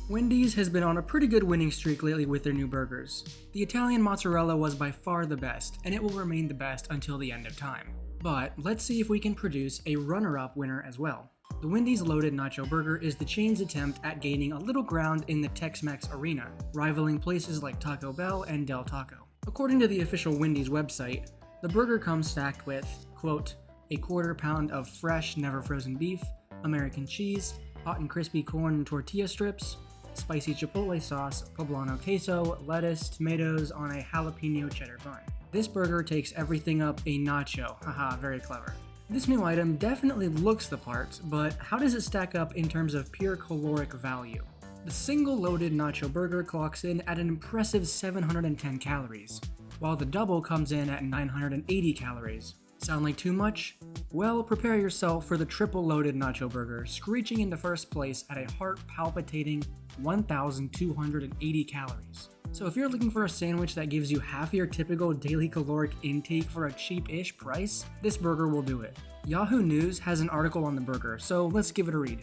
Wendy's has been on a pretty good winning streak lately with their new burgers. The Italian mozzarella was by far the best, and it will remain the best until the end of time. But let's see if we can produce a runner-up winner as well. The Wendy's Loaded Nacho Burger is the chain's attempt at gaining a little ground in the Tex-Mex arena, rivaling places like Taco Bell and Del Taco. According to the official Wendy's website, the burger comes stacked with, quote, a quarter pound of fresh, never frozen beef, American cheese, hot and crispy corn and tortilla strips, spicy chipotle sauce, poblano queso, lettuce, tomatoes on a jalapeno cheddar bun. This burger takes everything up a nacho, haha, very clever. This new item definitely looks the part, but how does it stack up in terms of pure caloric value? The single loaded nacho burger clocks in at an impressive 710 calories, while the double comes in at 980 calories. Sound like too much? Well, prepare yourself for the triple loaded nacho burger, screeching into first place at a heart-palpitating 1,280 calories. So if you're looking for a sandwich that gives you half your typical daily caloric intake for a cheap-ish price, this burger will do it. Yahoo News has an article on the burger, so let's give it a read.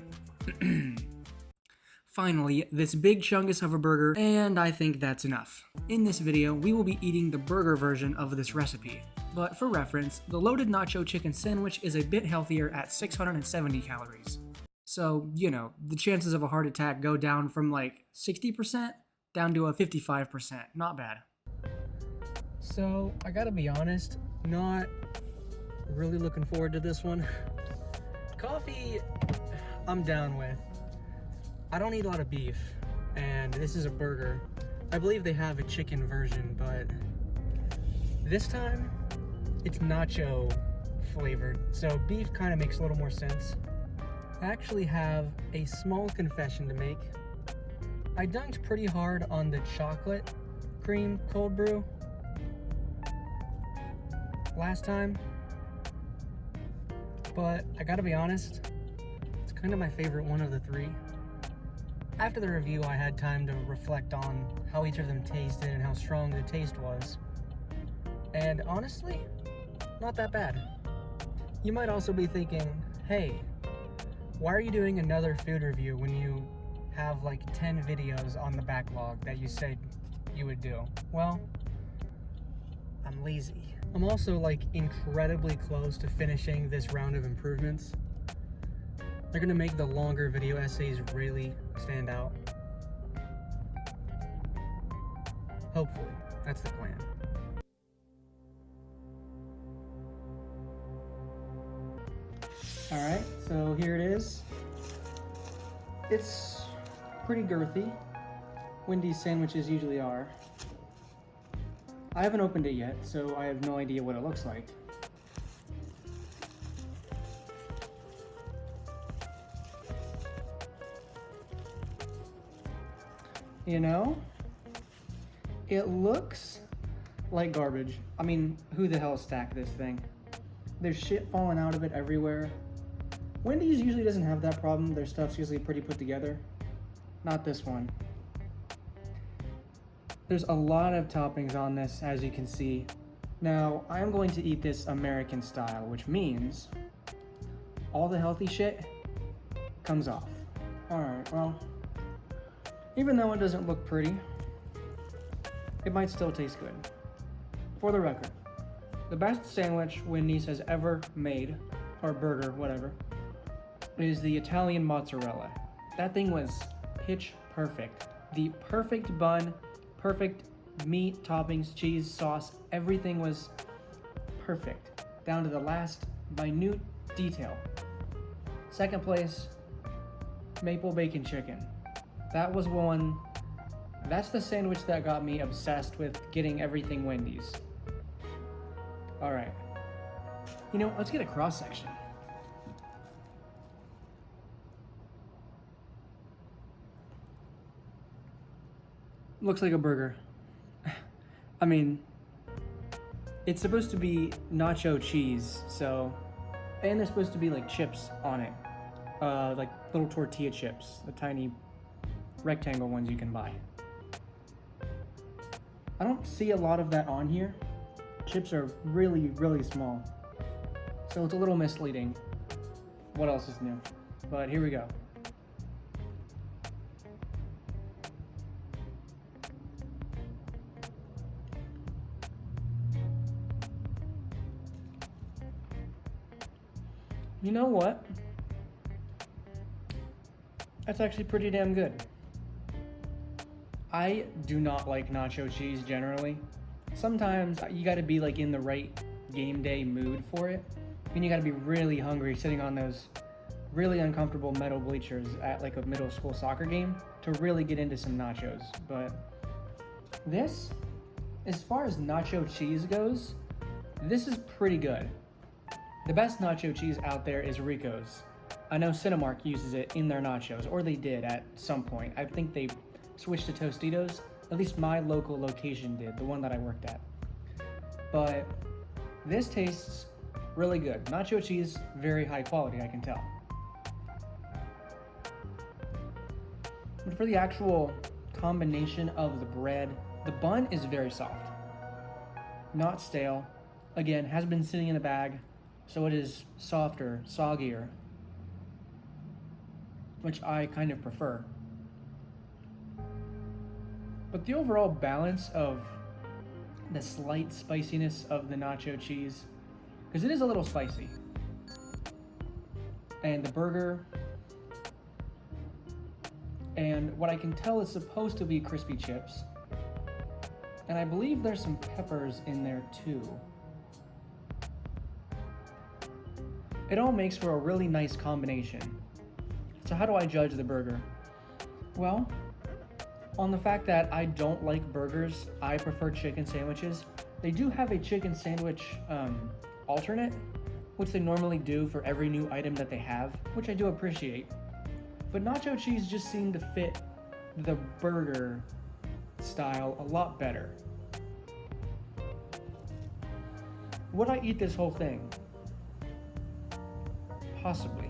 Finally, this big chungus of a burger, and I think that's enough. In this video, we will be eating the burger version of this recipe. But for reference, the loaded nacho chicken sandwich is a bit healthier at 670 calories. So, the chances of a heart attack go down from like 60% down to a 55%. Not bad. So, I gotta be honest, not really looking forward to this one. Coffee, I'm down with. I don't eat a lot of beef, and this is a burger. I believe they have a chicken version, but this time, it's nacho flavored, so beef kind of makes a little more sense. I actually have a small confession to make. I dunked pretty hard on the chocolate cream cold brew last time, but I gotta be honest, it's kind of my favorite one of the three. After the review, I had time to reflect on how each of them tasted and how strong the taste was. And honestly, not that bad. You might also be thinking, hey, why are you doing another food review when you have like 10 videos on the backlog that you said you would do? Well, I'm lazy. I'm also like incredibly close to finishing this round of improvements. They're gonna make the longer video essays really stand out. Hopefully, that's the plan. Alright, so here it is. It's pretty girthy. Wendy's sandwiches usually are. I haven't opened it yet, so I have no idea what it looks like. It looks like garbage. I mean, who the hell stacked this thing? There's shit falling out of it everywhere. Wendy's usually doesn't have that problem. Their stuff's usually pretty put together. Not this one. There's a lot of toppings on this, as you can see. Now, I'm going to eat this American style, which means all the healthy shit comes off. Alright, well, even though it doesn't look pretty, it might still taste good. For the record, the best sandwich Wendy's has ever made, or burger, whatever, is the Italian mozzarella. That thing was pitch perfect. The perfect bun, perfect meat, toppings, cheese, sauce, everything was perfect, down to the last minute detail. Second place, maple bacon chicken. That's the sandwich that got me obsessed with getting everything Wendy's. Alright. Let's get a cross section. Looks like a burger. I mean, it's supposed to be nacho cheese, and there's supposed to be like chips on it. Like little tortilla chips, the tiny rectangle ones you can buy. I don't see a lot of that on here. Chips are really, really small. So it's a little misleading. What else is new? But here we go. You know what? That's actually pretty damn good. I do not like nacho cheese generally. Sometimes you gotta be like in the right game day mood for it. I mean, you gotta be really hungry sitting on those really uncomfortable metal bleachers at like a middle school soccer game to really get into some nachos. But this, as far as nacho cheese goes, this is pretty good. The best nacho cheese out there is Rico's. I know Cinemark uses it in their nachos, or they did at some point. I think they switched to Tostitos. At least my local location did, the one that I worked at. But this tastes really good. Nacho cheese, very high quality, I can tell. But for the actual combination of the bread, the bun is very soft. Not stale. Again, has been sitting in the bag, so it is softer, soggier, which I kind of prefer. But the overall balance of the slight spiciness of the nacho cheese, because it is a little spicy, and the burger, and what I can tell is supposed to be crispy chips, and I believe there's some peppers in there too. It all makes for a really nice combination. So how do I judge the burger? Well, on the fact that I don't like burgers, I prefer chicken sandwiches. They do have a chicken sandwich alternate, which they normally do for every new item that they have, which I do appreciate. But nacho cheese just seemed to fit the burger style a lot better. Would I eat this whole thing? Possibly.